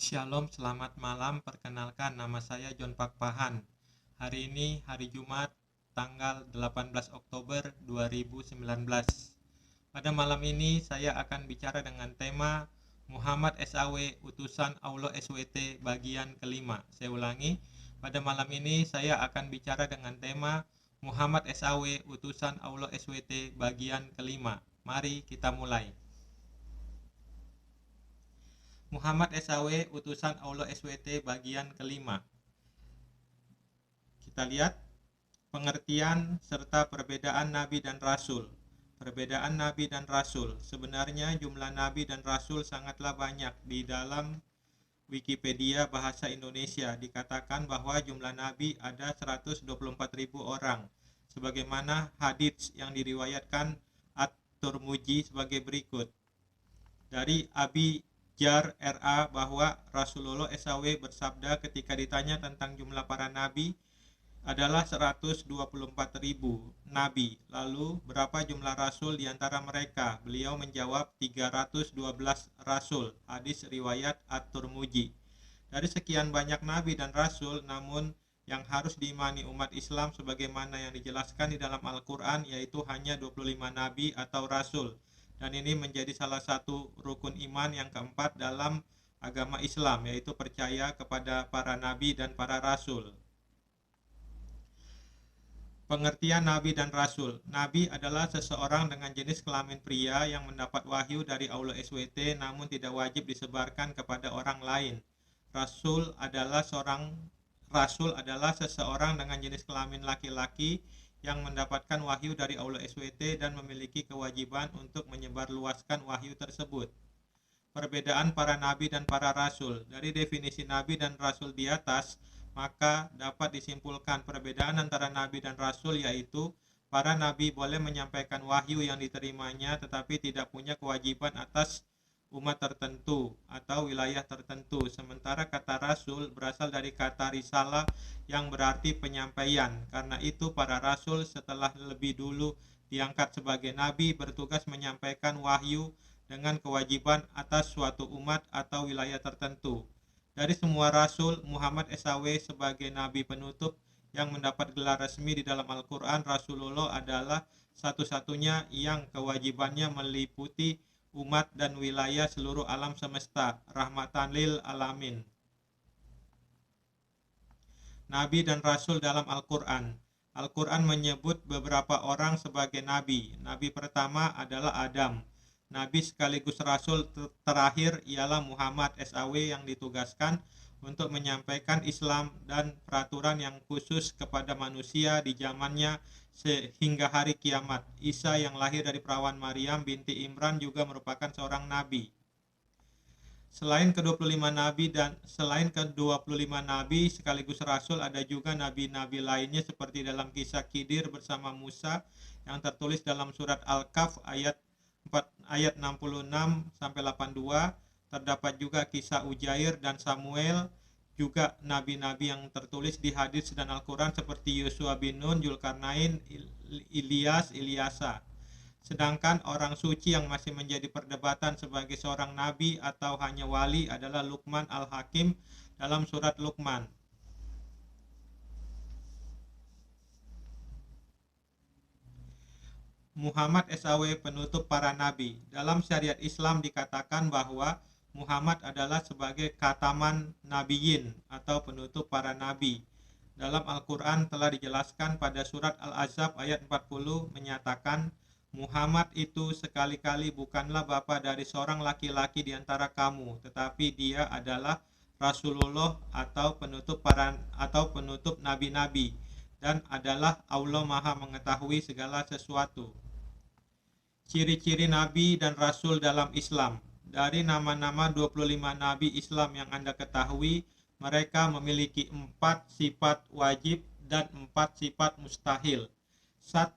Shalom, selamat malam. Perkenalkan, nama saya John Pakpahan. Hari ini hari Jumat, tanggal 18 Oktober 2019. Pada malam ini saya akan bicara dengan tema Muhammad SAW, utusan Allah SWT bagian kelima. Saya ulangi, pada malam ini saya akan bicara dengan tema Muhammad SAW, utusan Allah SWT bagian kelima. Mari kita mulai. Muhammad SAW, utusan Allah SWT bagian kelima. Kita lihat pengertian serta perbedaan Nabi dan Rasul. Perbedaan Nabi dan Rasul. Sebenarnya jumlah Nabi dan Rasul sangatlah banyak. Di dalam Wikipedia bahasa Indonesia dikatakan bahwa jumlah Nabi ada 124.000 orang. Sebagaimana hadits yang diriwayatkan At-Tirmidzi sebagai berikut. Dari Abi Jar RA bahwa Rasulullah SAW bersabda ketika ditanya tentang jumlah para nabi adalah 124.000 nabi. Lalu berapa jumlah rasul di antara mereka? Beliau menjawab 312 rasul. Hadis riwayat At-Tirmidzi. Dari sekian banyak nabi dan rasul, namun yang harus diimani umat Islam sebagaimana yang dijelaskan di dalam Al-Quran yaitu hanya 25 nabi atau rasul. Dan ini menjadi salah satu rukun iman yang keempat dalam agama Islam, yaitu percaya kepada para nabi dan para rasul. Pengertian nabi dan rasul. Nabi adalah seseorang dengan jenis kelamin pria yang mendapat wahyu dari Allah SWT namun tidak wajib disebarkan kepada orang lain. Rasul adalah seseorang dengan jenis kelamin laki-laki yang mendapatkan wahyu dari Allah SWT dan memiliki kewajiban untuk menyebarluaskan wahyu tersebut. Perbedaan para nabi dan para rasul. Dari definisi nabi dan rasul di atas, maka dapat disimpulkan perbedaan antara nabi dan rasul yaitu para nabi boleh menyampaikan wahyu yang diterimanya tetapi tidak punya kewajiban atas umat tertentu atau wilayah tertentu. Sementara kata rasul berasal dari kata risalah yang berarti penyampaian. Karena itu para rasul setelah lebih dulu diangkat sebagai nabi bertugas menyampaikan wahyu dengan kewajiban atas suatu umat atau wilayah tertentu. Dari semua rasul, Muhammad SAW sebagai nabi penutup yang mendapat gelar resmi di dalam Al-Quran, Rasulullah adalah satu-satunya yang kewajibannya meliputi umat dan wilayah seluruh alam semesta, rahmatan lil alamin. Nabi dan Rasul dalam Al-Quran. Al-Quran menyebut beberapa orang sebagai nabi. Nabi pertama adalah Adam. Nabi sekaligus Rasul terakhir ialah Muhammad SAW yang ditugaskan untuk menyampaikan Islam dan peraturan yang khusus kepada manusia di zamannya sehingga hari kiamat. Isa yang lahir dari perawan Maryam binti Imran juga merupakan seorang nabi. Selain ke-25 nabi sekaligus rasul, ada juga nabi-nabi lainnya seperti dalam kisah Khidir bersama Musa yang tertulis dalam surat Al-Kahf ayat 66 sampai 82. Terdapat juga kisah Ujair dan Samuel, juga nabi-nabi yang tertulis di hadis dan Al-Quran seperti Yosua bin Nun, Zulkarnain, Ilyasa. Sedangkan orang suci yang masih menjadi perdebatan sebagai seorang nabi atau hanya wali adalah Luqman Al-Hakim dalam surat Luqman. Muhammad SAW penutup para nabi. Dalam syariat Islam dikatakan bahwa Muhammad adalah sebagai khataman nabiyyin atau penutup para nabi. Dalam Al-Quran telah dijelaskan pada surat Al-Ahzab ayat 40 menyatakan Muhammad itu sekali-kali bukanlah bapa dari seorang laki-laki di antara kamu, tetapi dia adalah Rasulullah atau penutup nabi-nabi dan adalah Allah Maha mengetahui segala sesuatu. Ciri-ciri nabi dan rasul dalam Islam. Dari nama-nama 25 nabi Islam yang Anda ketahui, mereka memiliki 4 sifat wajib dan 4 sifat mustahil. 1.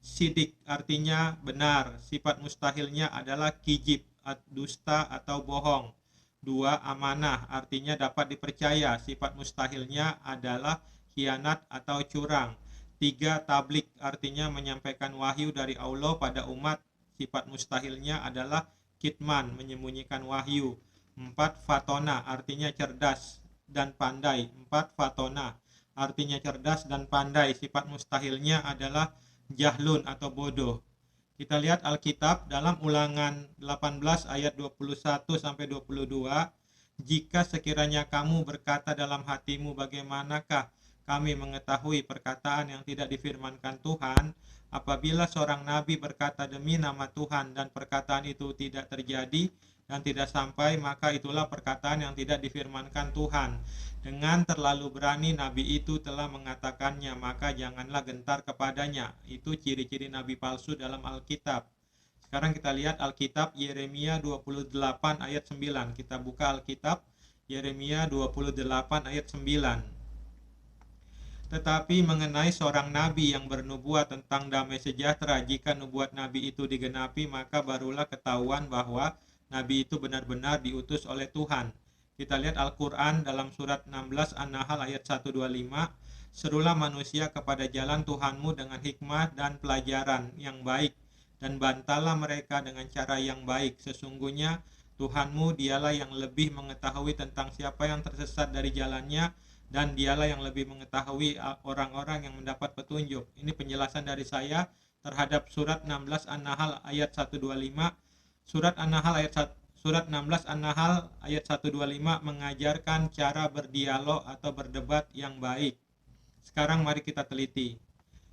Sidik artinya benar, sifat mustahilnya adalah kijib, dusta atau bohong. 2. Amanah artinya dapat dipercaya, sifat mustahilnya adalah khianat atau curang. 3. Tablik artinya menyampaikan wahyu dari Allah pada umat, sifat mustahilnya adalah kitman, menyembunyikan wahyu. 4. Fatona artinya cerdas dan pandai. 4. Fatona artinya cerdas dan pandai. Sifat mustahilnya adalah jahlun atau bodoh. Kita lihat Alkitab dalam Ulangan 18 ayat 21 sampai 22. Jika sekiranya kamu berkata dalam hatimu, bagaimanakah kami mengetahui perkataan yang tidak difirmankan Tuhan? Apabila seorang nabi berkata demi nama Tuhan dan perkataan itu tidak terjadi dan tidak sampai, maka itulah perkataan yang tidak difirmankan Tuhan. Dengan terlalu berani nabi itu telah mengatakannya, maka janganlah gentar kepadanya. Itu ciri-ciri nabi palsu dalam Alkitab. Sekarang kita lihat Alkitab Yeremia 28 ayat 9. Kita buka Alkitab Yeremia 28 ayat 9. Tetapi mengenai seorang nabi yang bernubuat tentang damai sejahtera, jika nubuat nabi itu digenapi, maka barulah ketahuan bahwa nabi itu benar-benar diutus oleh Tuhan. Kita lihat Al-Quran dalam surat 16 An-Nahl ayat 125. Serulah manusia kepada jalan Tuhanmu dengan hikmah dan pelajaran yang baik, dan bantalah mereka dengan cara yang baik. Sesungguhnya Tuhanmu dialah yang lebih mengetahui tentang siapa yang tersesat dari jalannya, dan dialah yang lebih mengetahui orang-orang yang mendapat petunjuk. Ini penjelasan dari saya terhadap surat 16 An-Nahl ayat 125. Surat 16 An-Nahl ayat 125 mengajarkan cara berdialog atau berdebat yang baik. Sekarang mari kita teliti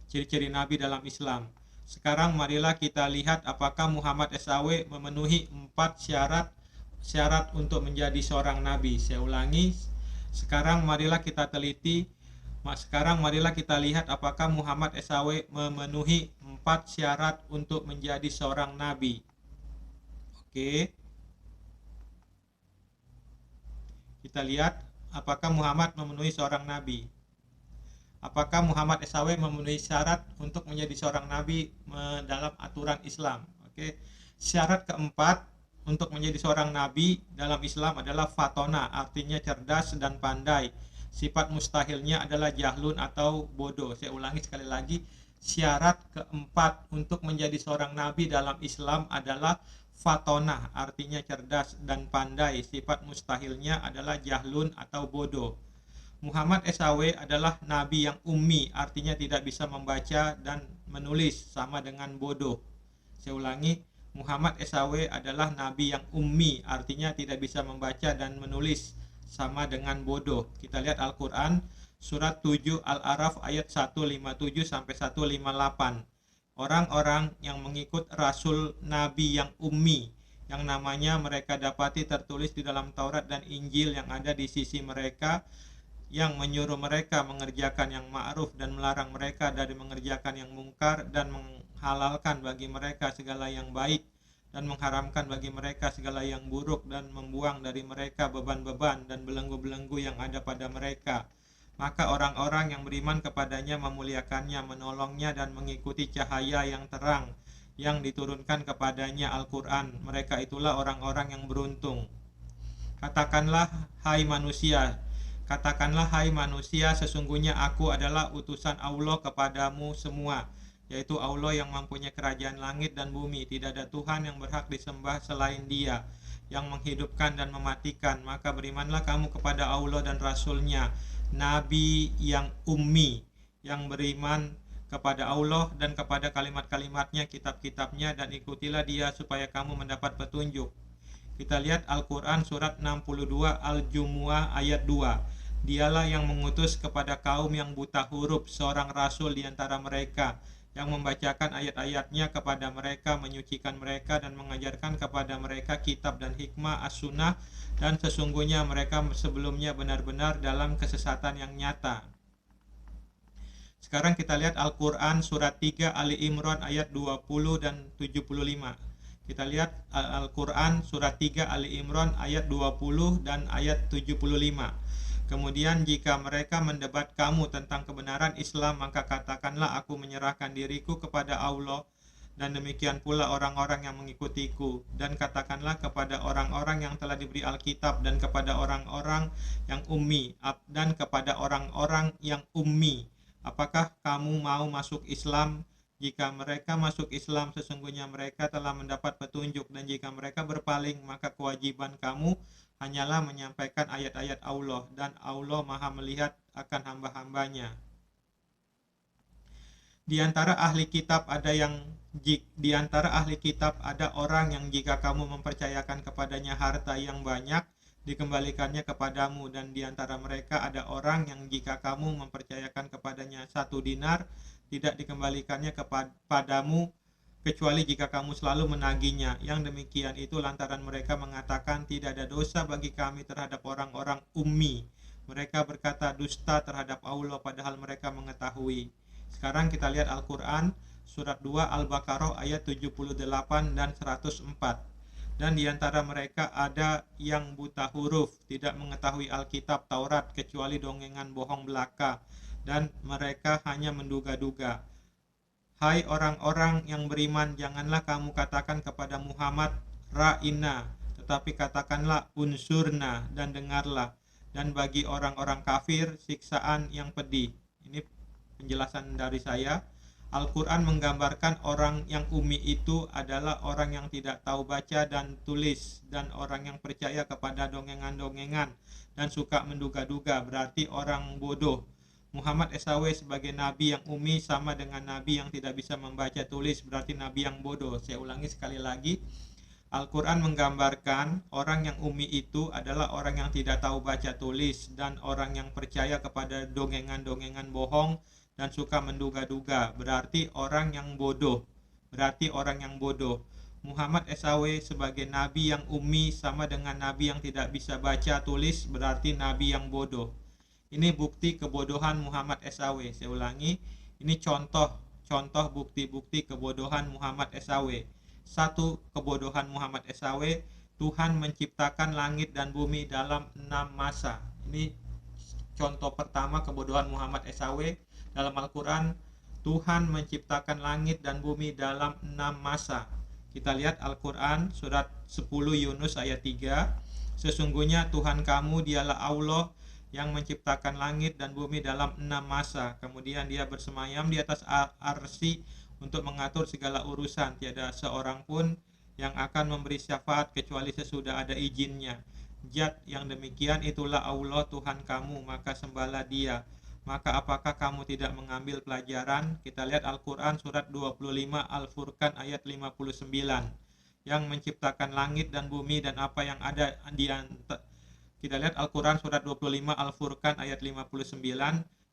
ciri-ciri nabi dalam Islam. Sekarang marilah kita lihat apakah Muhammad SAW memenuhi 4 syarat untuk menjadi seorang nabi. Saya ulangi, sekarang marilah kita teliti. Sekarang marilah kita lihat apakah Muhammad SAW memenuhi 4 syarat untuk menjadi seorang nabi. Oke. Kita lihat apakah Muhammad memenuhi seorang nabi. Apakah Muhammad SAW memenuhi syarat untuk menjadi seorang nabi dalam aturan Islam? Oke. Syarat keempat untuk menjadi seorang nabi dalam Islam adalah fatona, artinya cerdas dan pandai. Sifat mustahilnya adalah jahlun atau bodoh. Saya ulangi sekali lagi, syarat keempat untuk menjadi seorang nabi dalam Islam adalah fatona, artinya cerdas dan pandai. Sifat mustahilnya adalah jahlun atau bodoh. Muhammad SAW adalah nabi yang ummi, artinya tidak bisa membaca dan menulis, sama dengan bodoh. Saya ulangi, Muhammad SAW adalah nabi yang ummi, artinya tidak bisa membaca dan menulis, sama dengan bodoh. Kita lihat Al-Quran surat 7 Al-A'raf ayat 157 sampai 158. Orang-orang yang mengikut Rasul Nabi yang ummi, yang namanya mereka dapati tertulis di dalam Taurat dan Injil yang ada di sisi mereka, yang menyuruh mereka mengerjakan yang ma'ruf dan melarang mereka dari mengerjakan yang mungkar, dan menghalalkan bagi mereka segala yang baik dan mengharamkan bagi mereka segala yang buruk, dan membuang dari mereka beban-beban dan belenggu-belenggu yang ada pada mereka. Maka orang-orang yang beriman kepadanya memuliakannya, menolongnya, dan mengikuti cahaya yang terang yang diturunkan kepadanya, Al-Quran. Mereka itulah orang-orang yang beruntung. Katakanlah hai manusia, sesungguhnya aku adalah utusan Allah kepadamu semua, yaitu Allah yang mempunyai kerajaan langit dan bumi. Tidak ada Tuhan yang berhak disembah selain Dia, yang menghidupkan dan mematikan. Maka berimanlah kamu kepada Allah dan Rasul-Nya, Nabi yang ummi, yang beriman kepada Allah dan kepada kalimat-kalimatnya, kitab-kitabnya, dan ikutilah Dia supaya kamu mendapat petunjuk. Kita lihat Al-Quran surat 62 Al-Jumu'ah ayat 2. Dialah yang mengutus kepada kaum yang buta huruf seorang rasul di antara mereka, yang membacakan ayat-ayatnya kepada mereka, menyucikan mereka, dan mengajarkan kepada mereka kitab dan hikmah as-sunnah, dan sesungguhnya mereka sebelumnya benar-benar dalam kesesatan yang nyata. Sekarang kita lihat Al-Quran surat 3 Ali Imran ayat 20 dan 75. Kita lihat Al-Quran surat 3 Ali Imran ayat 20 dan ayat 75. Kemudian jika mereka mendebat kamu tentang kebenaran Islam, maka katakanlah aku menyerahkan diriku kepada Allah, dan demikian pula orang-orang yang mengikutiku. Dan katakanlah kepada orang-orang yang telah diberi Alkitab, dan kepada orang-orang yang ummi, dan kepada orang-orang yang ummi, apakah kamu mau masuk Islam? Jika mereka masuk Islam, sesungguhnya mereka telah mendapat petunjuk, dan jika mereka berpaling, maka kewajiban kamu hanyalah menyampaikan ayat-ayat Allah, dan Allah Maha melihat akan hamba-hambanya. Di antara ahli kitab ada orang yang jika kamu mempercayakan kepadanya harta yang banyak, dikembalikannya kepadamu, dan di antara mereka ada orang yang jika kamu mempercayakan kepadanya 1 dinar, tidak dikembalikannya kepadamu kecuali jika kamu selalu menagihnya. Yang demikian itu lantaran mereka mengatakan tidak ada dosa bagi kami terhadap orang-orang ummi. Mereka berkata dusta terhadap Allah padahal mereka mengetahui. Sekarang kita lihat Al-Quran surat 2 Al-Baqarah ayat 78 dan 104. Dan di antara mereka ada yang buta huruf, tidak mengetahui Alkitab Taurat kecuali dongengan bohong belaka, dan mereka hanya menduga-duga. Hai orang-orang yang beriman, janganlah kamu katakan kepada Muhammad Ra'ina, tetapi katakanlah unsurna, dan dengarlah. Dan bagi orang-orang kafir siksaan yang pedih. Ini penjelasan dari saya. Al-Quran menggambarkan orang yang ummi itu adalah orang yang tidak tahu baca dan tulis, dan orang yang percaya kepada dongengan-dongengan dan suka menduga-duga, berarti orang bodoh. Muhammad SAW sebagai nabi yang ummi sama dengan nabi yang tidak bisa membaca tulis, berarti nabi yang bodoh. Saya ulangi sekali lagi, Al-Quran menggambarkan orang yang ummi itu adalah orang yang tidak tahu baca tulis, dan orang yang percaya kepada dongengan-dongengan bohong dan suka menduga-duga, berarti orang yang bodoh. Muhammad SAW sebagai nabi yang ummi sama dengan nabi yang tidak bisa baca tulis, berarti nabi yang bodoh. Ini bukti kebodohan Muhammad SAW. Saya ulangi, ini contoh bukti-bukti kebodohan Muhammad SAW. 1. Kebodohan Muhammad SAW, Tuhan menciptakan langit dan bumi dalam 6 masa. Ini contoh pertama kebodohan Muhammad SAW. Dalam Al-Quran, Tuhan menciptakan langit dan bumi dalam 6 masa. Kita lihat Al-Quran surat 10 Yunus ayat 3. Sesungguhnya Tuhan kamu dialah Allah yang menciptakan langit dan bumi dalam 6 masa. Kemudian dia bersemayam di atas arsy untuk mengatur segala urusan. Tiada seorang pun yang akan memberi syafaat kecuali sesudah ada izinnya. Zat yang demikian itulah Allah Tuhan kamu, maka sembahlah dia. Maka apakah kamu tidak mengambil pelajaran? Kita lihat Al-Quran surat 25 Al-Furqan ayat 59. Yang menciptakan langit dan bumi dan apa yang ada di antara. Kita lihat Al-Quran surat 25 Al-Furqan ayat 59,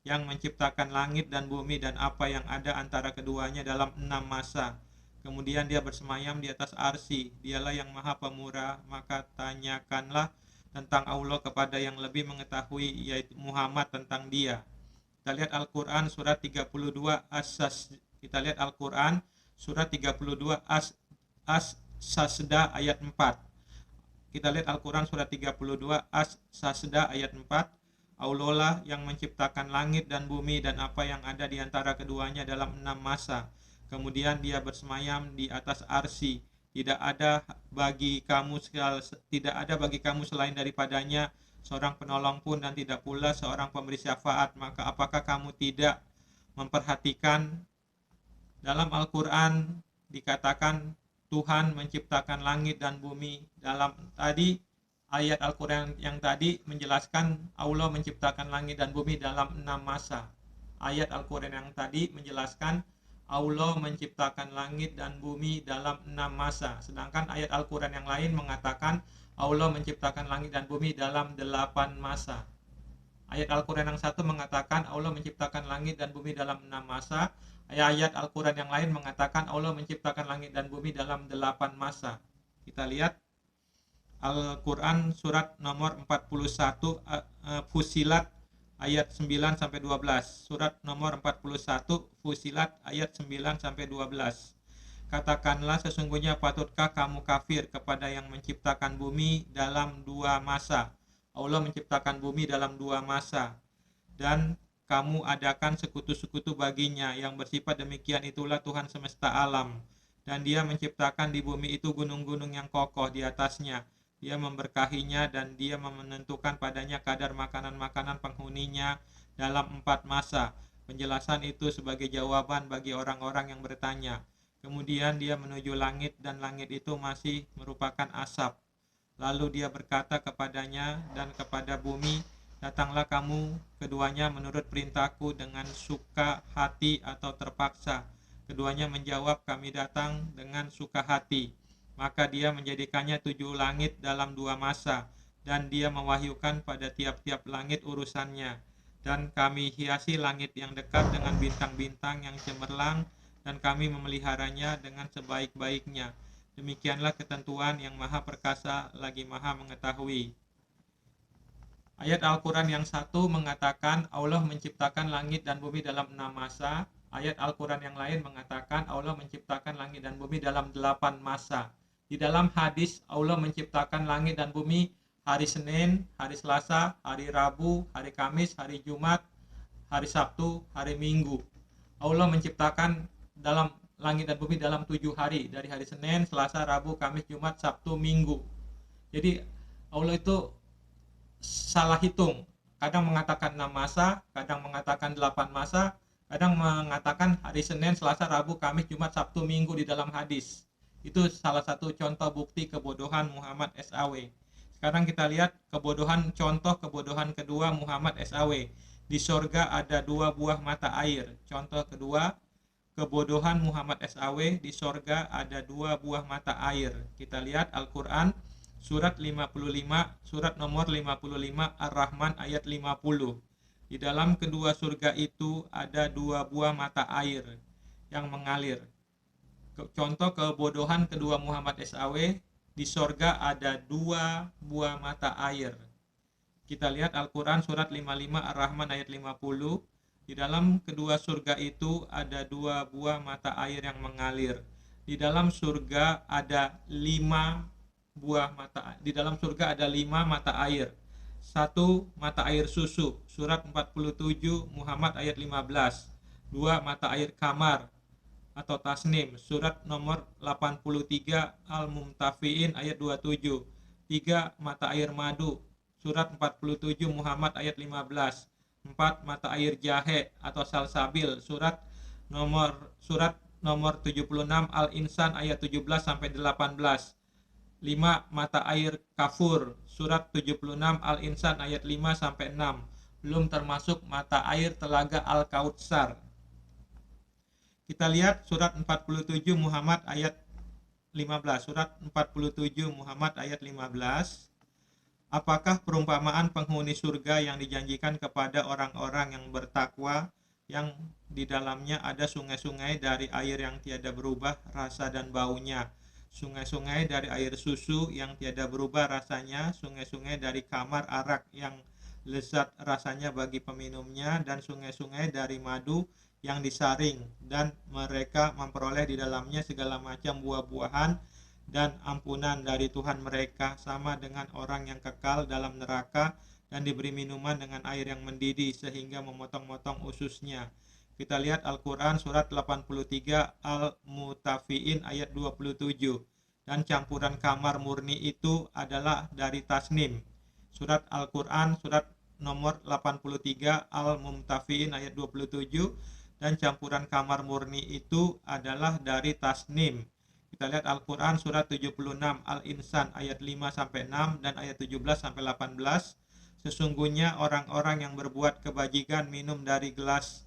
yang menciptakan langit dan bumi dan apa yang ada antara keduanya dalam 6 masa. Kemudian dia bersemayam di atas arsy, dialah yang maha pemurah, maka tanyakanlah tentang Allah kepada yang lebih mengetahui, yaitu Muhammad tentang dia. Kita lihat Al-Quran surat 32 Kita lihat Al-Quran surat 32 As-Sajdah ayat 4. Kita lihat Al-Quran surat 32 As-Sajdah ayat 4. Allah lah yang menciptakan langit dan bumi dan apa yang ada di antara keduanya dalam 6 masa. Kemudian dia bersemayam di atas arsy. Tidak ada bagi kamu selain daripadanya seorang penolong pun, dan tidak pula seorang pemberi syafaat. Maka apakah kamu tidak memperhatikan dalam Al-Quran dikatakan Tuhan menciptakan langit dan bumi dalam tadi ayat Al-Quran yang tadi menjelaskan Allah menciptakan langit dan bumi dalam 6 masa. Ayat Al-Quran yang tadi menjelaskan Allah menciptakan langit dan bumi dalam 6 masa. Sedangkan ayat Al-Quran yang lain mengatakan Allah menciptakan langit dan bumi dalam 8 masa. Ayat Al-Quran yang satu mengatakan Allah menciptakan langit dan bumi dalam 6 masa. Ayat Al-Quran yang lain mengatakan Allah menciptakan langit dan bumi dalam 8 masa. Kita lihat Al-Quran surat nomor 41 Fusilat ayat 9-12. Surat nomor 41 Fusilat ayat 9-12. Katakanlah, sesungguhnya patutkah kamu kafir kepada yang menciptakan bumi dalam 2 masa. Allah menciptakan bumi dalam 2 masa. Dan kamu adakan sekutu-sekutu baginya. Yang bersifat demikian itulah Tuhan semesta alam. Dan dia menciptakan di bumi itu gunung-gunung yang kokoh di atasnya. Dia memberkahinya dan dia menentukan padanya kadar makanan-makanan penghuninya dalam 4 masa. Penjelasan itu sebagai jawaban bagi orang-orang yang bertanya. Kemudian dia menuju langit dan langit itu masih merupakan asap. Lalu dia berkata kepadanya dan kepada bumi, datanglah kamu keduanya menurut perintahku dengan suka hati atau terpaksa. Keduanya menjawab, kami datang dengan suka hati. Maka dia menjadikannya 7 langit dalam 2 masa, dan dia mewahyukan pada tiap-tiap langit urusannya. Dan kami hiasi langit yang dekat dengan bintang-bintang yang cemerlang, dan kami memeliharanya dengan sebaik-baiknya. Demikianlah ketentuan yang maha perkasa lagi maha mengetahui. Ayat Al-Quran yang satu mengatakan Allah menciptakan langit dan bumi dalam 6 masa. Ayat Al-Quran yang lain mengatakan Allah menciptakan langit dan bumi dalam 8 masa. Di dalam hadis Allah menciptakan langit dan bumi hari Senin, hari Selasa, hari Rabu, hari Kamis, hari Jumat, hari Sabtu, hari Minggu. Allah menciptakan dalam langit dan bumi dalam 7 hari, dari hari Senin, Selasa, Rabu, Kamis, Jumat, Sabtu, Minggu. Jadi Allah itu salah hitung, kadang mengatakan 6 masa, kadang mengatakan 8 masa, kadang mengatakan hari Senin, Selasa, Rabu, Kamis, Jumat, Sabtu, Minggu di dalam hadis. Itu salah satu contoh bukti kebodohan Muhammad SAW. Sekarang kita lihat contoh kebodohan kedua Muhammad SAW. Di sorga ada 2 buah mata air. Contoh kedua, kebodohan Muhammad SAW, di sorga ada 2 buah mata air. Kita lihat Al-Quran surat 55, surat nomor 55 Ar-Rahman ayat 50. Di dalam kedua surga itu ada 2 buah mata air yang mengalir. Contoh kebodohan kedua Muhammad SAW, di sorga ada 2 buah mata air. Kita lihat Al-Quran surat 55 Ar-Rahman ayat 50. Di dalam kedua surga itu ada 2 buah mata air yang mengalir. Di dalam surga ada 5 buah mata. Di dalam surga ada 5 mata air. 1 mata air susu, surat 47 Muhammad ayat 15. 2 mata air kamar atau tasnim, surat nomor 83 Al-Mumtafiin ayat 27. 3 mata air madu, surat 47 Muhammad ayat 15. 4 mata air jahe atau salsabil, surat nomor 76 Al-Insan ayat 17 sampai 18. 5 mata air kafur, surat 76 Al-Insan ayat 5 sampai 6. Belum termasuk mata air telaga Al-Kautsar. Kita lihat surat 47 Muhammad ayat 15. Surat 47 Muhammad ayat 15. Apakah perumpamaan penghuni surga yang dijanjikan kepada orang-orang yang bertakwa, yang di dalamnya ada sungai-sungai dari air yang tiada berubah rasa dan baunya, sungai-sungai dari air susu yang tiada berubah rasanya, sungai-sungai dari kamar arak yang lezat rasanya bagi peminumnya, dan sungai-sungai dari madu yang disaring, dan mereka memperoleh di dalamnya segala macam buah-buahan dan ampunan dari Tuhan mereka, sama dengan orang yang kekal dalam neraka dan diberi minuman dengan air yang mendidih sehingga memotong-motong ususnya. Kita lihat Al-Quran surat 83 Al-Mutafiin ayat 27. Dan campuran kamar murni itu adalah dari tasnim. Surat Al-Quran surat nomor 83 Al-Mumtafiin ayat 27. Dan campuran kamar murni itu adalah dari tasnim. Kita lihat Al-Quran surat 76 Al-Insan ayat 5-6 dan ayat 17-18. Sesungguhnya orang-orang yang berbuat kebajikan minum dari gelas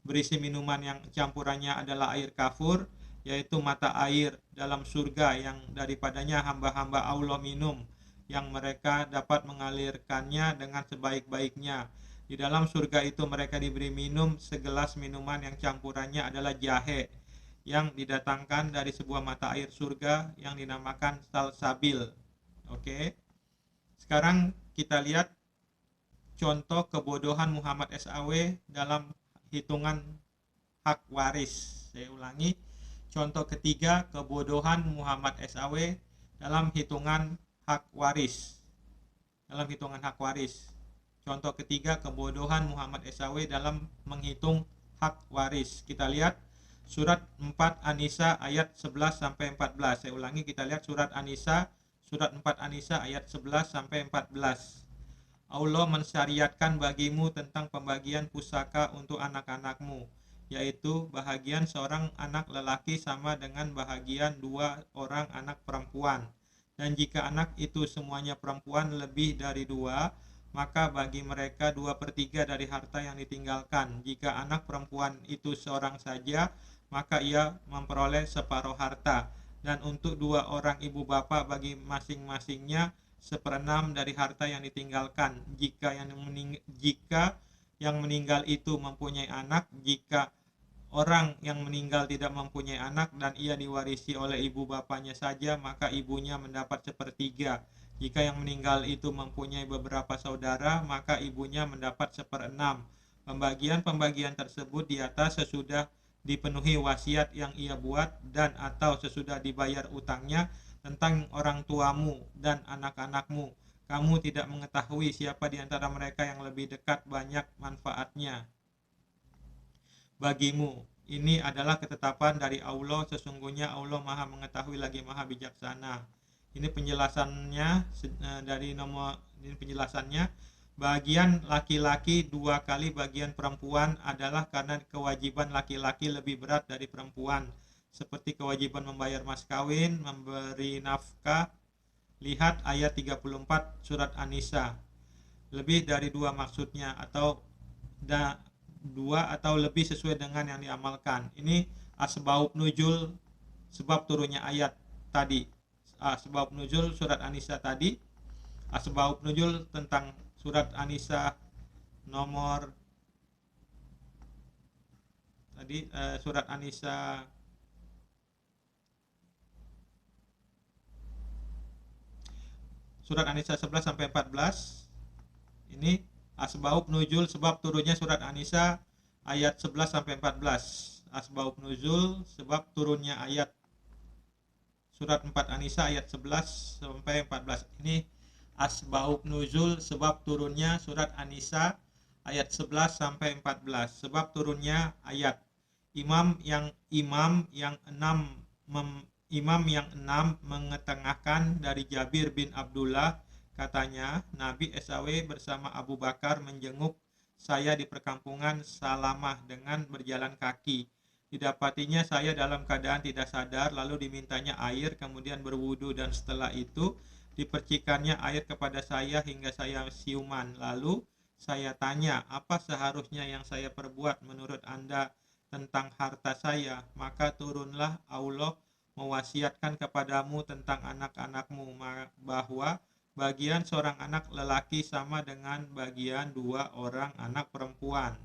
berisi minuman yang campurannya adalah air kafur, yaitu mata air dalam surga yang daripadanya hamba-hamba Allah minum, yang mereka dapat mengalirkannya dengan sebaik-baiknya. Di dalam surga itu mereka diberi minum segelas minuman yang campurannya adalah jahe, yang didatangkan dari sebuah mata air surga yang dinamakan salsabil. Oke. Sekarang kita lihat contoh kebodohan Muhammad SAW dalam hitungan hak waris. Saya ulangi, contoh ketiga kebodohan Muhammad SAW dalam hitungan hak waris. Dalam hitungan hak waris. Contoh ketiga kebodohan Muhammad SAW dalam menghitung hak waris. Kita lihat surat 4 An-Nisa ayat 11-14. Saya ulangi, kita lihat surat An-Nisa, surat 4 An-Nisa ayat 11-14. Allah mensyariatkan bagimu tentang pembagian pusaka untuk anak-anakmu, yaitu bahagian seorang anak lelaki sama dengan bahagian 2 orang anak perempuan. Dan jika anak itu semuanya perempuan lebih dari 2, maka bagi mereka 2/3 dari harta yang ditinggalkan. Jika anak perempuan itu seorang saja, maka ia memperoleh separuh harta. Dan untuk 2 orang ibu bapak, bagi masing-masingnya 1/6 dari harta yang ditinggalkan. Jika yang meninggal itu mempunyai anak, jika orang yang meninggal tidak mempunyai anak dan ia diwarisi oleh ibu bapaknya saja, maka ibunya mendapat 1/3. Jika yang meninggal itu mempunyai beberapa saudara, maka ibunya mendapat 1/6. Pembagian-pembagian tersebut di atas sesudah dipenuhi wasiat yang ia buat dan atau sesudah dibayar utangnya tentang orang tuamu dan anak-anakmu. Kamu tidak mengetahui siapa di antara mereka yang lebih dekat banyak manfaatnya bagimu. Ini adalah ketetapan dari Allah, sesungguhnya Allah Maha mengetahui lagi Maha bijaksana. Ini penjelasannya ini penjelasannya. Bagian laki-laki 2 kali bagian perempuan adalah karena kewajiban laki-laki lebih berat dari perempuan, seperti kewajiban membayar mas kawin, memberi nafkah. Lihat ayat 34 surat An-Nisa. Lebih dari 2 maksudnya, atau 2 atau lebih sesuai dengan yang diamalkan. Ini asbab nuzul, sebab turunnya ayat tadi. Asbab nuzul surat An-Nisa tadi. Asbab nuzul tentang surat An-Nisa nomor tadi, surat An-Nisa surat An-Nisa 11 sampai 14. Ini asbab nuzul, sebab turunnya surat An-Nisa ayat 11 sampai 14. Asbab nuzul, sebab turunnya ayat surat 4 An-Nisa ayat 11 sampai 14. Ini asbab nuzul, sebab turunnya surat An-Nisa ayat 11 sampai 14. Sebab turunnya ayat. Imam yang enam mengetengahkan dari Jabir bin Abdullah, katanya Nabi SAW bersama Abu Bakar menjenguk saya di perkampungan Salamah dengan berjalan kaki. Didapatinya saya dalam keadaan tidak sadar, lalu dimintanya air, kemudian berwudu, dan setelah itu dipercikannya air kepada saya hingga saya siuman. Lalu saya tanya, apa seharusnya yang saya perbuat menurut Anda tentang harta saya? Maka turunlah Allah mewasiatkan kepadamu tentang anak-anakmu, bahwa bagian seorang anak lelaki sama dengan bagian 2 orang anak perempuan.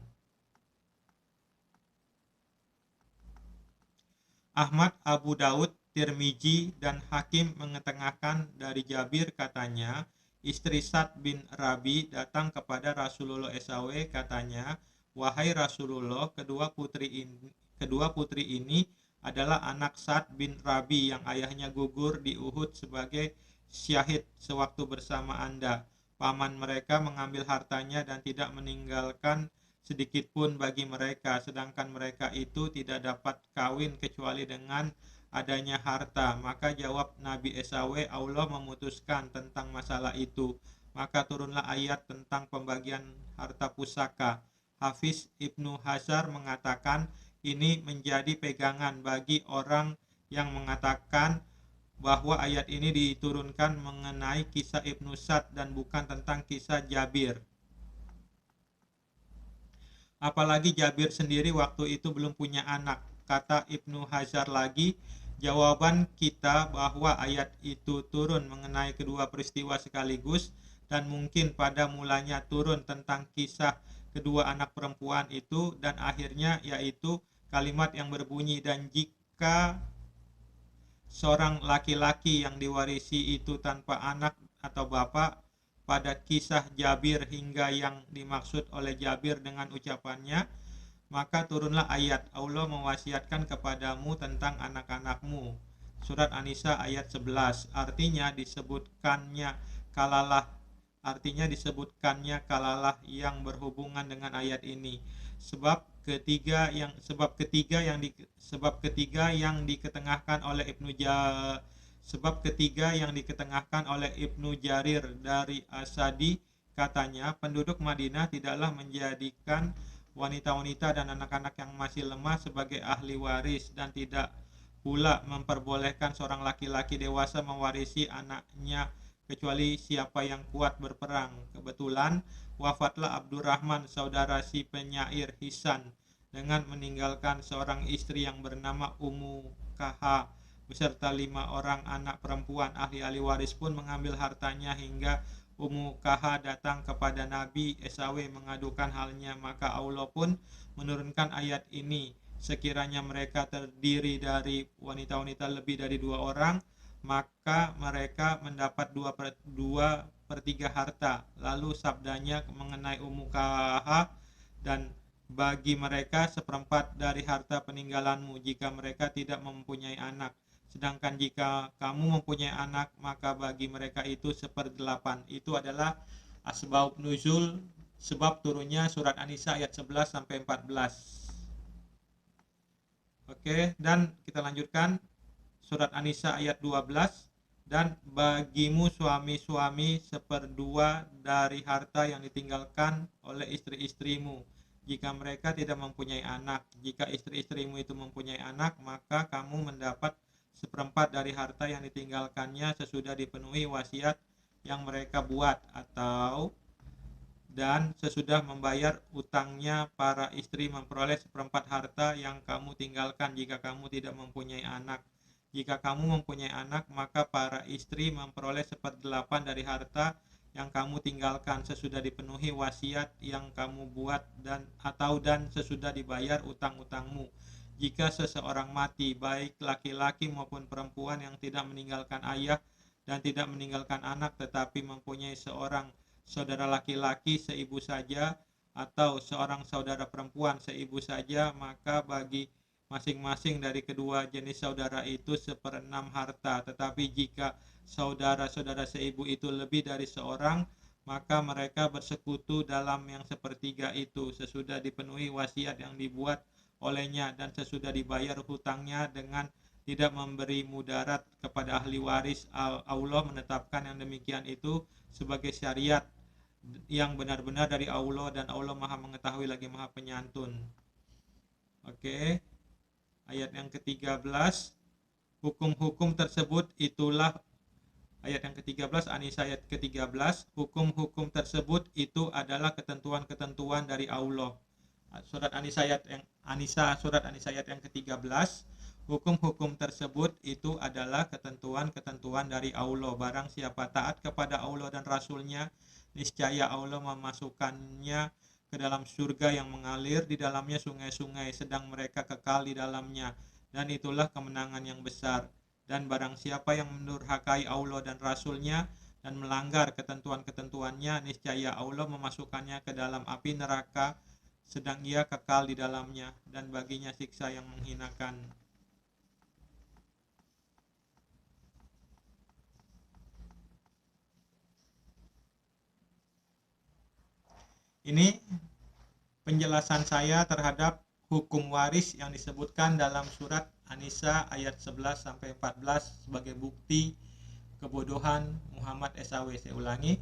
Ahmad, Abu Daud, Tirmizi, dan Hakim mengetengahkan dari Jabir, katanya istri Sa'd bin Rabi datang kepada Rasulullah SAW, katanya, wahai Rasulullah, kedua putri ini adalah anak Sa'd bin Rabi yang ayahnya gugur di Uhud sebagai syahid sewaktu bersama Anda. Paman mereka mengambil hartanya dan tidak meninggalkan sedikit pun bagi mereka, sedangkan mereka itu tidak dapat kawin kecuali dengan adanya harta. Maka jawab Nabi SAW, Allah memutuskan tentang masalah itu. Maka turunlah ayat tentang pembagian harta pusaka. Hafiz Ibnu Hajar mengatakan ini menjadi pegangan bagi orang yang mengatakan bahwa ayat ini diturunkan mengenai kisah Ibnu Sa'd dan bukan tentang kisah Jabir. Apalagi Jabir sendiri waktu itu belum punya anak. Kata Ibnu Hajar lagi, jawaban kita bahwa ayat itu turun mengenai kedua peristiwa sekaligus dan mungkin pada mulanya turun tentang kisah kedua anak perempuan itu dan akhirnya yaitu kalimat yang berbunyi, dan jika seorang laki-laki yang diwarisi itu tanpa anak atau bapak, pada kisah Jabir hingga yang dimaksud oleh Jabir dengan ucapannya, maka turunlah ayat Allah mewasiatkan kepadamu tentang anak-anakmu. Surat An-Nisa ayat 11. Artinya disebutkannya kalalah yang berhubungan dengan ayat ini. Sebab ketiga yang diketengahkan oleh Ibnu Jarir dari Asadi, katanya penduduk Madinah tidaklah menjadikan wanita-wanita dan anak-anak yang masih lemah sebagai ahli waris dan tidak pula memperbolehkan seorang laki-laki dewasa mewarisi anaknya kecuali siapa yang kuat berperang. Kebetulan wafatlah Abdurrahman, saudara si penyair Hisan, dengan meninggalkan seorang istri yang bernama Ummu Kaha beserta 5 orang anak perempuan. Ahli-ahli waris pun mengambil hartanya hingga Ummu Kaha datang kepada Nabi SAW mengadukan halnya. Maka Allah pun menurunkan ayat ini, sekiranya mereka terdiri dari wanita-wanita lebih dari 2 orang, maka mereka mendapat 2/3 harta. Lalu sabdanya mengenai Ummu Kaha, dan bagi mereka 1/4 dari harta peninggalanmu jika mereka tidak mempunyai anak. Sedangkan jika kamu mempunyai anak, maka bagi mereka itu 1/8. Itu adalah asbab nuzul, sebab turunnya surat An-Nisa ayat 11 sampai 14. Oke, dan kita lanjutkan surat An-Nisa ayat 12. Dan bagimu suami-suami 1/2 dari harta yang ditinggalkan oleh istri-istrimu jika mereka tidak mempunyai anak. Jika istri-istrimu itu mempunyai anak, maka kamu mendapat 1/4 dari harta yang ditinggalkannya sesudah dipenuhi wasiat yang mereka buat, atau dan sesudah membayar utangnya. Para istri memperoleh 1/4 harta yang kamu tinggalkan jika kamu tidak mempunyai anak. Jika kamu mempunyai anak, maka para istri memperoleh 1/8 dari harta yang kamu tinggalkan sesudah dipenuhi wasiat yang kamu buat dan sesudah dibayar utang-utangmu. Jika seseorang mati, baik laki-laki maupun perempuan, yang tidak meninggalkan ayah dan tidak meninggalkan anak, tetapi mempunyai seorang saudara laki-laki seibu saja atau seorang saudara perempuan seibu saja, maka bagi masing-masing dari kedua jenis saudara itu 1/6 harta. Tetapi jika saudara-saudara seibu itu lebih dari seorang, maka mereka bersekutu dalam yang 1/3 itu sesudah dipenuhi wasiat yang dibuat olehnya dan sesudah dibayar hutangnya dengan tidak memberi mudarat kepada ahli waris. Allah menetapkan yang demikian itu sebagai syariat yang benar-benar dari Allah, dan Allah Maha mengetahui lagi Maha penyantun. Oke. Ayat yang ke-13, hukum-hukum tersebut itulah ayat yang ke-13, An-Nisa ayat ke-13, hukum-hukum tersebut itu adalah ketentuan-ketentuan dari Allah. Surat An-Nisa ayat yang ke-13, hukum-hukum tersebut itu adalah ketentuan-ketentuan dari Allah. Barang siapa taat kepada Allah dan Rasulnya, niscaya Allah memasukkannya ke dalam surga yang mengalir di dalamnya sungai-sungai, sedang mereka kekal di dalamnya, dan itulah kemenangan yang besar. Dan barang siapa yang mendurhakai Allah dan Rasulnya dan melanggar ketentuan-ketentuannya, niscaya Allah memasukkannya ke dalam api neraka, sedang ia kekal di dalamnya, dan baginya siksa yang menghinakan. Ini penjelasan saya terhadap hukum waris yang disebutkan dalam surat An-Nisa ayat 11 sampai 14 sebagai bukti kebodohan Muhammad SAW. Saya ulangi,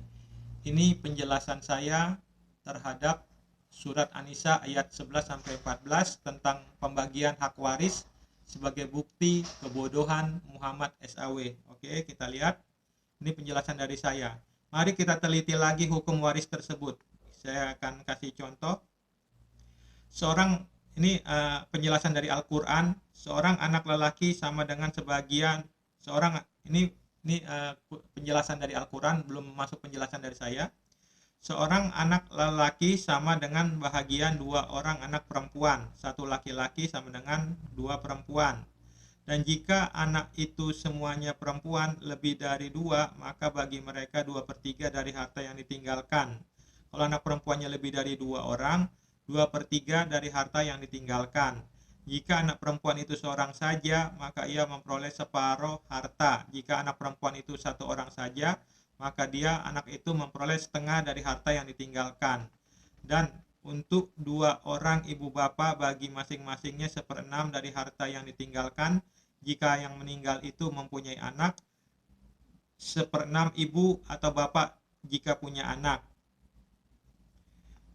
ini penjelasan saya terhadap surat An-Nisa ayat 11 sampai 14 tentang pembagian hak waris sebagai bukti kebodohan Muhammad SAW. Oke, kita lihat. Ini penjelasan dari saya. Mari kita teliti lagi hukum waris tersebut. Saya akan kasih contoh. Penjelasan dari Al-Quran, seorang anak lelaki sama dengan sebagian penjelasan dari Al-Quran, belum masuk penjelasan dari saya. Seorang anak lelaki sama dengan bahagian 2 orang anak perempuan, 1 laki-laki sama dengan 2 perempuan. Dan jika anak itu semuanya perempuan lebih dari 2, maka bagi mereka 2/3 dari harta yang ditinggalkan. Kalau anak perempuannya lebih dari 2 orang, 2/3 dari harta yang ditinggalkan. Jika anak perempuan itu seorang saja, maka ia memperoleh separuh harta. Jika anak perempuan itu 1 orang saja, maka anak itu memperoleh setengah dari harta yang ditinggalkan. Dan untuk 2 orang ibu bapa, bagi masing-masingnya 1/6 dari harta yang ditinggalkan. Jika yang meninggal itu mempunyai anak, 1/6 ibu atau bapak jika punya anak.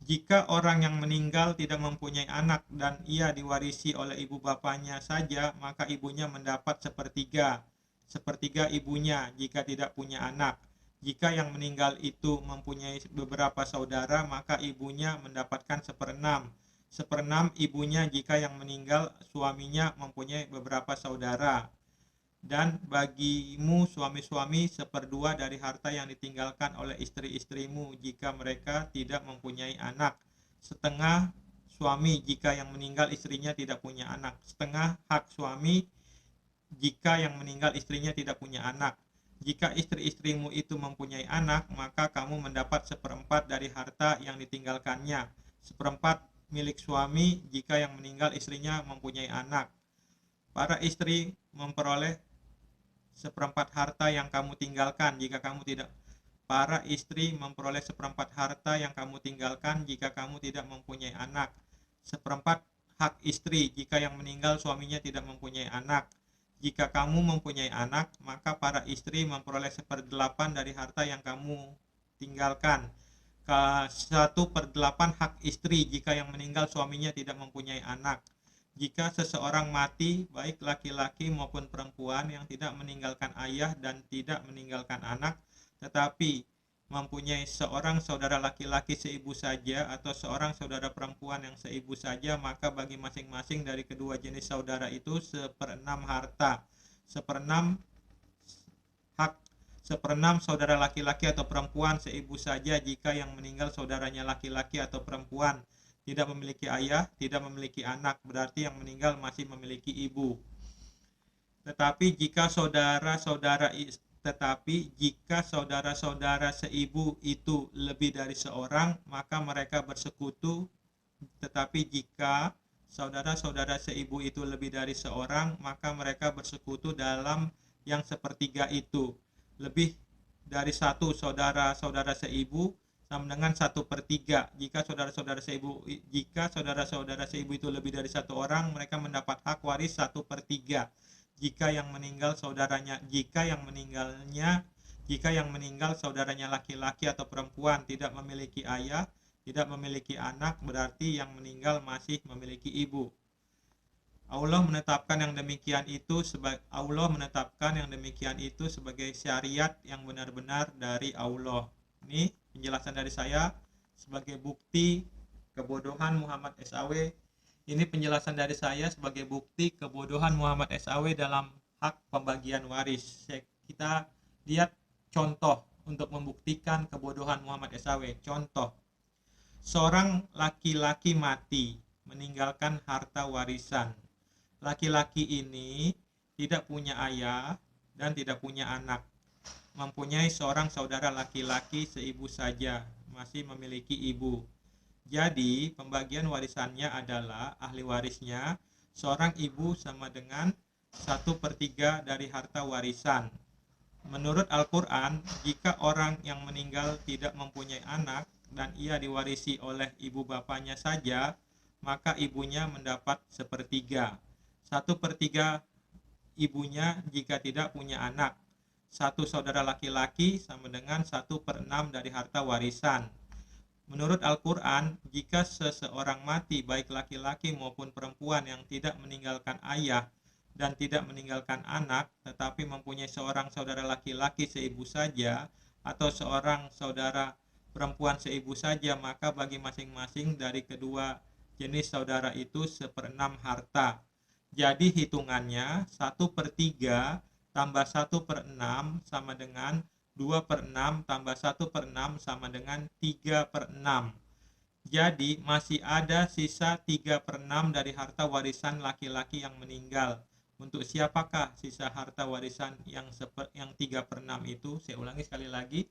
Jika orang yang meninggal tidak mempunyai anak dan ia diwarisi oleh ibu bapanya saja, maka ibunya mendapat sepertiga ibunya jika tidak punya anak. Jika yang meninggal itu mempunyai beberapa saudara, maka ibunya mendapatkan seperenam ibunya jika yang meninggal suaminya mempunyai beberapa saudara. Dan bagimu suami-suami seperdua dari harta yang ditinggalkan oleh istri-istrimu jika mereka tidak mempunyai anak. Setengah suami jika yang meninggal istrinya tidak punya anak. Setengah hak suami jika yang meninggal istrinya tidak punya anak. Jika istri-istrimu itu mempunyai anak, maka kamu mendapat seperempat dari harta yang ditinggalkannya. Seperempat milik suami jika yang meninggal istrinya mempunyai anak. Para istri memperoleh seperempat harta yang kamu tinggalkan jika kamu tidak Para istri memperoleh seperempat harta yang kamu tinggalkan jika kamu tidak mempunyai anak. Seperempat hak istri jika yang meninggal suaminya tidak mempunyai anak. Jika kamu mempunyai anak, maka para istri memperoleh 1/8 dari harta yang kamu tinggalkan. 1/8 hak istri jika yang meninggal suaminya tidak mempunyai anak. Jika seseorang mati, baik laki-laki maupun perempuan yang tidak meninggalkan ayah dan tidak meninggalkan anak, tetapi mempunyai seorang saudara laki-laki seibu saja atau seorang saudara perempuan yang seibu saja, maka bagi masing-masing dari kedua jenis saudara itu seperenam harta. Seperenam hak Seperenam saudara laki-laki atau perempuan seibu saja jika yang meninggal saudaranya laki-laki atau perempuan tidak memiliki ayah, tidak memiliki anak, berarti yang meninggal masih memiliki ibu. Tetapi jika saudara-saudara seibu itu lebih dari seorang, maka mereka bersekutu. Tetapi jika saudara-saudara seibu itu lebih dari seorang, maka mereka bersekutu dalam yang sepertiga itu. Lebih dari satu saudara-saudara seibu sama dengan 1/3. Jika saudara-saudara seibu itu lebih dari satu orang, mereka mendapat hak waris 1/3. Jika yang meninggal saudaranya laki-laki atau perempuan tidak memiliki ayah, tidak memiliki anak, berarti yang meninggal masih memiliki ibu. Allah menetapkan yang demikian itu sebagai syariat yang benar-benar dari Allah. Ini penjelasan dari saya sebagai bukti kebodohan Muhammad SAW. Ini penjelasan dari saya sebagai bukti kebodohan Muhammad SAW dalam hak pembagian waris. Kita lihat contoh untuk membuktikan kebodohan Muhammad SAW. Contoh, seorang laki-laki mati meninggalkan harta warisan. Laki-laki ini tidak punya ayah dan tidak punya anak. Mempunyai seorang saudara laki-laki seibu saja, masih memiliki ibu. Jadi pembagian warisannya adalah ahli warisnya seorang ibu sama dengan 1/3 dari harta warisan. Menurut Al-Quran, jika orang yang meninggal tidak mempunyai anak dan ia diwarisi oleh ibu bapanya saja, maka ibunya mendapat 1/3. 1/3 ibunya jika tidak punya anak. Satu saudara laki-laki sama dengan 1/6 dari harta warisan. Menurut Al-Quran, jika seseorang mati baik laki-laki maupun perempuan yang tidak meninggalkan ayah dan tidak meninggalkan anak, tetapi mempunyai seorang saudara laki-laki seibu saja atau seorang saudara perempuan seibu saja, maka bagi masing-masing dari kedua jenis saudara itu 1/6 harta. Jadi hitungannya 1/3 tambah 1/6 sama dengan 2/6 tambah 1/6 sama dengan 3/6. Jadi masih ada sisa 3/6 dari harta warisan laki-laki yang meninggal. Untuk siapakah sisa harta warisan yang 3/6 itu? Saya ulangi sekali lagi.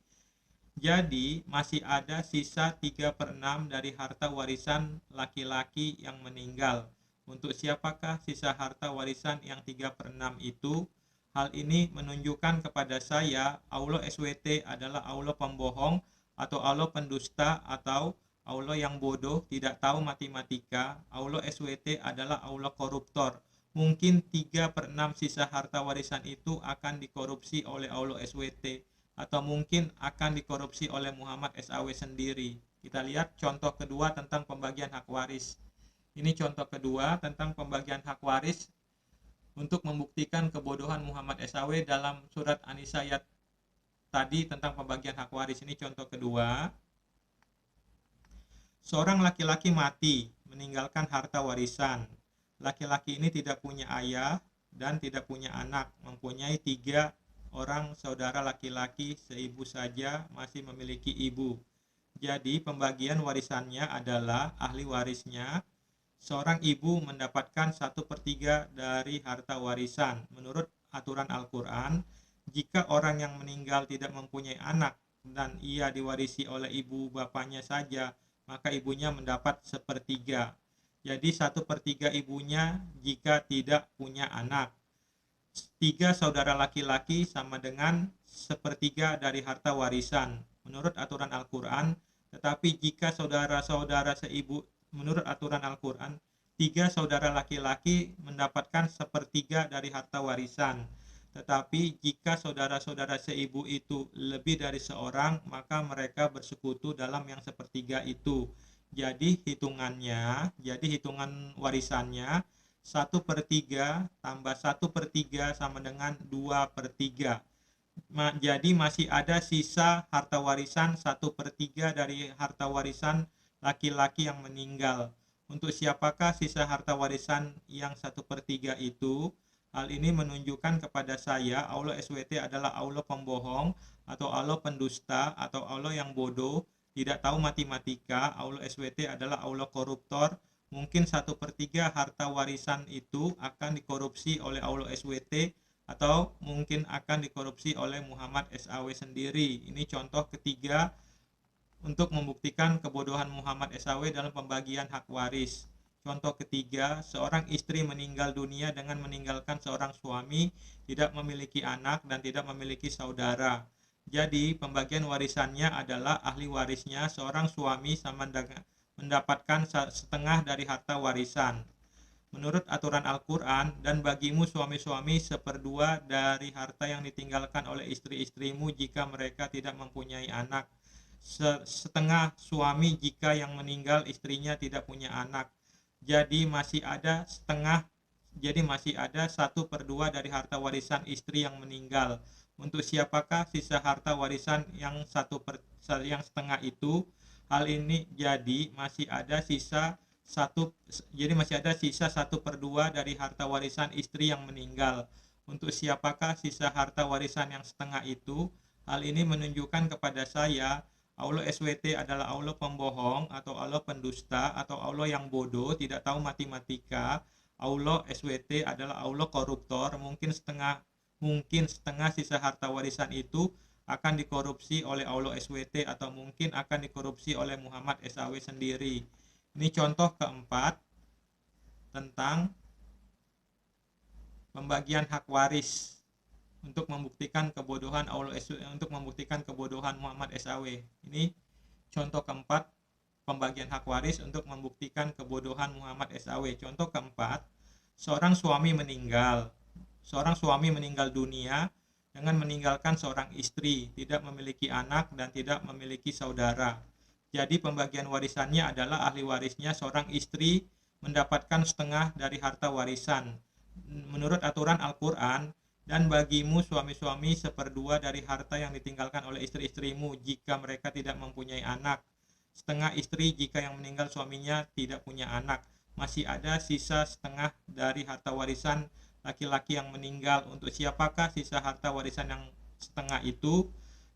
Jadi masih ada sisa 3/6 dari harta warisan laki-laki yang meninggal. Untuk siapakah sisa harta warisan yang 3/6 itu? Hal ini menunjukkan kepada saya Allah SWT adalah Allah pembohong atau Allah pendusta atau Allah yang bodoh, tidak tahu matematika. Allah SWT adalah Allah koruptor. Mungkin 3/6 sisa harta warisan itu akan dikorupsi oleh Allah SWT atau mungkin akan dikorupsi oleh Muhammad SAW sendiri. Kita lihat contoh kedua tentang pembagian hak waris. Ini contoh kedua tentang pembagian hak waris untuk membuktikan kebodohan Muhammad SAW dalam surat An-Nisa ayat tadi tentang pembagian hak waris. Ini contoh kedua. Seorang laki-laki mati meninggalkan harta warisan. Laki-laki ini tidak punya ayah dan tidak punya anak, mempunyai 3 orang saudara laki-laki, seibu saja masih memiliki ibu. Jadi pembagian warisannya adalah ahli warisnya. Seorang ibu mendapatkan 1/3 dari harta warisan. Menurut aturan Al-Quran, jika orang yang meninggal tidak mempunyai anak dan ia diwarisi oleh ibu bapaknya saja, maka ibunya mendapat 1/3. Jadi 1/3 ibunya jika tidak punya anak. 3 saudara laki-laki sama dengan 1/3 dari harta warisan menurut aturan Al-Quran. Tetapi jika saudara-saudara seibu, menurut aturan Al-Quran, 3 saudara laki-laki mendapatkan 1/3 dari harta warisan. Tetapi jika saudara-saudara seibu itu lebih dari seorang, maka mereka bersekutu dalam yang 1/3 itu. Jadi hitungan warisannya 1/3 tambah 1/3 sama dengan 2/3. Jadi masih ada sisa harta warisan 1/3 dari harta warisan laki-laki yang meninggal. Untuk siapakah sisa harta warisan yang 1/3 itu? Hal ini menunjukkan kepada saya Allah SWT adalah Allah pembohong atau Allah pendusta atau Allah yang bodoh, tidak tahu matematika. Allah SWT adalah Allah koruptor. Mungkin 1/3 harta warisan itu akan dikorupsi oleh Allah SWT atau mungkin akan dikorupsi oleh Muhammad SAW sendiri. Ini contoh ketiga untuk membuktikan kebodohan Muhammad SAW dalam pembagian hak waris. Contoh ketiga, seorang istri meninggal dunia dengan meninggalkan seorang suami, tidak memiliki anak dan tidak memiliki saudara. Jadi pembagian warisannya adalah ahli warisnya seorang suami sama dengan mendapatkan setengah dari harta warisan. Menurut aturan Al-Quran, dan bagimu suami-suami 1/2 dari harta yang ditinggalkan oleh istri-istrimu jika mereka tidak mempunyai anak. Setengah suami jika yang meninggal istrinya tidak punya anak. Jadi masih ada 1/2 dari harta warisan istri yang meninggal. Untuk siapakah sisa harta warisan yang setengah itu? Hal ini masih ada sisa 1/2 dari harta warisan istri yang meninggal. Untuk siapakah sisa harta warisan yang setengah itu? Hal ini menunjukkan kepada saya Allah SWT adalah Allah pembohong atau Allah pendusta atau Allah yang bodoh, tidak tahu matematika. Allah SWT adalah Allah koruptor. Mungkin setengah sisa harta warisan itu akan dikorupsi oleh Allah SWT atau mungkin akan dikorupsi oleh Muhammad SAW sendiri. Ini contoh keempat tentang pembagian hak waris untuk membuktikan kebodohan Muhammad SAW. Ini contoh keempat pembagian hak waris untuk membuktikan kebodohan Muhammad SAW. Contoh keempat, seorang suami meninggal dunia dengan meninggalkan seorang istri, tidak memiliki anak dan tidak memiliki saudara. Jadi pembagian warisannya adalah ahli warisnya seorang istri mendapatkan setengah dari harta warisan. Menurut aturan Al-Quran, dan bagimu suami-suami 1/2 dari harta yang ditinggalkan oleh istri-istrimu jika mereka tidak mempunyai anak. Setengah istri jika yang meninggal suaminya tidak punya anak. Masih ada sisa setengah dari harta warisan laki-laki yang meninggal. Untuk siapakah sisa harta warisan yang setengah itu?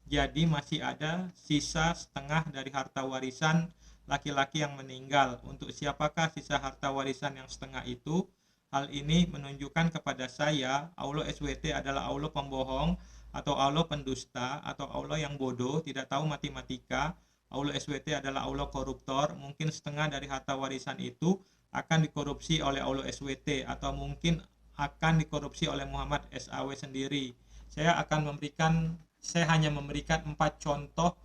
Jadi masih ada sisa setengah dari harta warisan laki-laki yang meninggal. Untuk siapakah sisa harta warisan yang setengah itu? Hal ini menunjukkan kepada saya Allah SWT adalah Allah pembohong atau Allah pendusta atau Allah yang bodoh, tidak tahu matematika. Allah SWT adalah Allah koruptor. Mungkin setengah dari harta warisan itu akan dikorupsi oleh Allah SWT atau mungkin akan dikorupsi oleh Muhammad SAW sendiri. Saya hanya memberikan 4 contoh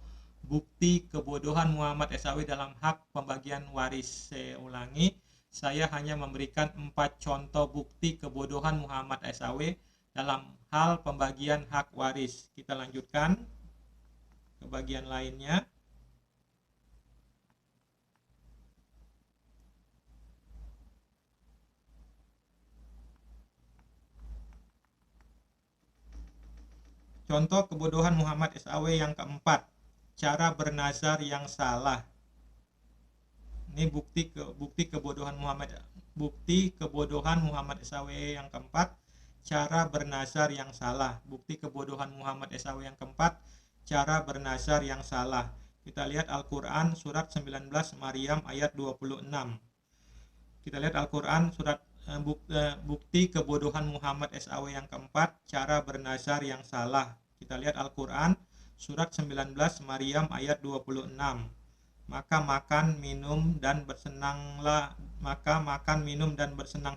bukti kebodohan Muhammad SAW dalam hak pembagian waris. Saya ulangi, saya hanya memberikan 4 contoh bukti kebodohan Muhammad SAW dalam hal pembagian hak waris. Kita lanjutkan ke bagian lainnya. Contoh kebodohan Muhammad SAW yang keempat, cara bernazar yang salah. Ini bukti kebodohan Muhammad SAW yang keempat, cara bernazar yang salah. Bukti kebodohan Muhammad SAW yang keempat, cara bernazar yang salah. Kita lihat Al-Quran surat 19 Maryam ayat 26. Kita lihat Al-Quran surat bukti kebodohan Muhammad SAW yang keempat, cara bernazar yang salah. Kita lihat Al-Quran surat 19 Maryam ayat 26. Maka makan, minum dan bersenang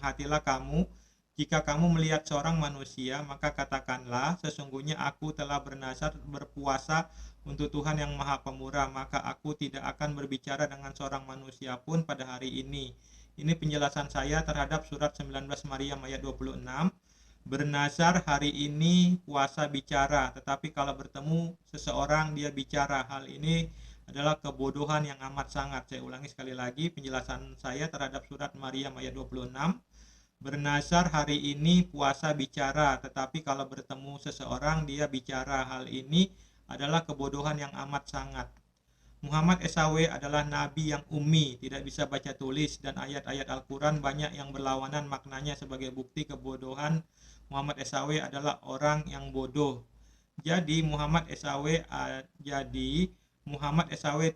hatilah kamu jika kamu melihat seorang manusia, maka katakanlah, sesungguhnya aku telah bernazar berpuasa untuk Tuhan yang Maha Pemurah, maka aku tidak akan berbicara dengan seorang manusia pun pada hari ini. Ini penjelasan saya terhadap surat 19 Maryam ayat 26. Bernazar hari ini puasa bicara, tetapi kalau bertemu seseorang dia bicara. Hal ini adalah kebodohan yang amat sangat. Saya ulangi sekali lagi penjelasan saya terhadap surat Maryam ayat 26. Bernazar hari ini puasa bicara, tetapi kalau bertemu seseorang dia bicara. Hal ini adalah kebodohan yang amat sangat. Muhammad SAW adalah nabi yang ummi, tidak bisa baca tulis, dan ayat-ayat Al-Quran banyak yang berlawanan maknanya. Sebagai bukti kebodohan Muhammad SAW adalah orang yang bodoh. Jadi Muhammad SAW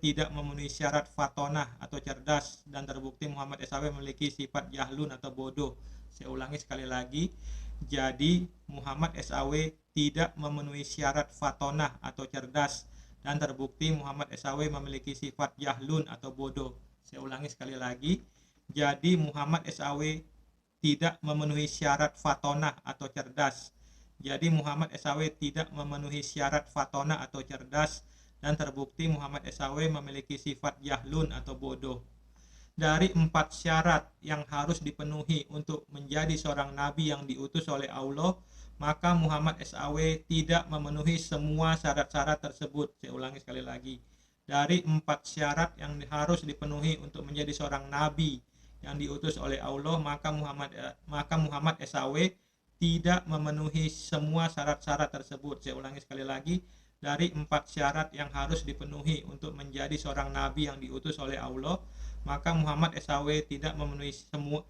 tidak memenuhi syarat fatonah atau cerdas, dan terbukti Muhammad SAW memiliki sifat jahlun atau bodoh. Saya ulangi sekali lagi. Jadi Muhammad SAW tidak memenuhi syarat fatonah atau cerdas, dan terbukti Muhammad SAW memiliki sifat jahlun atau bodoh. Saya ulangi sekali lagi. Jadi Muhammad SAW tidak memenuhi syarat fatonah atau cerdas. Jadi Muhammad SAW tidak memenuhi syarat fatonah atau cerdas, dan terbukti Muhammad SAW memiliki sifat jahlun atau bodoh. Dari 4 syarat yang harus dipenuhi untuk menjadi seorang nabi yang diutus oleh Allah, maka Muhammad SAW tidak memenuhi semua syarat-syarat tersebut. Saya ulangi sekali lagi. Dari 4 syarat yang harus dipenuhi untuk menjadi seorang nabi yang diutus oleh Allah, maka Muhammad SAW tidak memenuhi semua syarat-syarat tersebut. Saya ulangi sekali lagi. Dari 4 syarat yang harus dipenuhi untuk menjadi seorang nabi yang diutus oleh Allah, maka Muhammad SAW tidak memenuhi semua.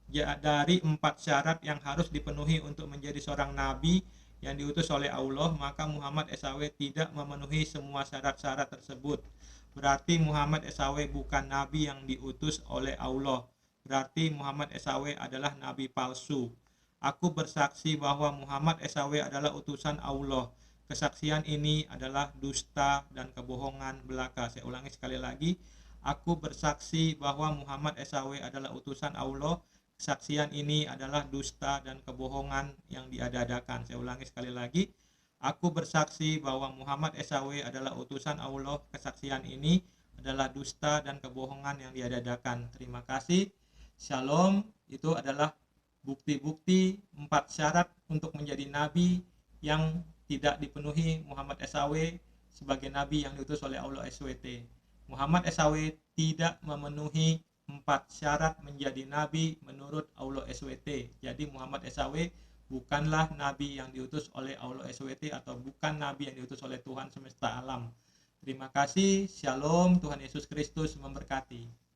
Dari 4 syarat yang harus dipenuhi untuk menjadi seorang nabi yang diutus oleh Allah, maka Muhammad SAW tidak memenuhi semua syarat-syarat tersebut. Berarti Muhammad SAW bukan nabi yang diutus oleh Allah. Berarti Muhammad SAW adalah nabi palsu. Aku bersaksi bahwa Muhammad SAW adalah utusan Allah. Kesaksian ini adalah dusta dan kebohongan belaka. Saya ulangi sekali lagi. Aku bersaksi bahwa Muhammad SAW adalah utusan Allah. Kesaksian ini adalah dusta dan kebohongan yang diada-adakan. Saya ulangi sekali lagi. Aku bersaksi bahwa Muhammad SAW adalah utusan Allah. Kesaksian ini adalah dusta dan kebohongan yang diada-adakan. Terima kasih. Shalom. Itu adalah bukti-bukti 4 syarat untuk menjadi nabi yang tidak dipenuhi Muhammad SAW sebagai nabi yang diutus oleh Allah SWT. Muhammad SAW tidak memenuhi 4 syarat menjadi nabi menurut Allah SWT. Jadi Muhammad SAW bukanlah nabi yang diutus oleh Allah SWT atau bukan nabi yang diutus oleh Tuhan semesta alam. Terima kasih. Shalom. Tuhan Yesus Kristus memberkati.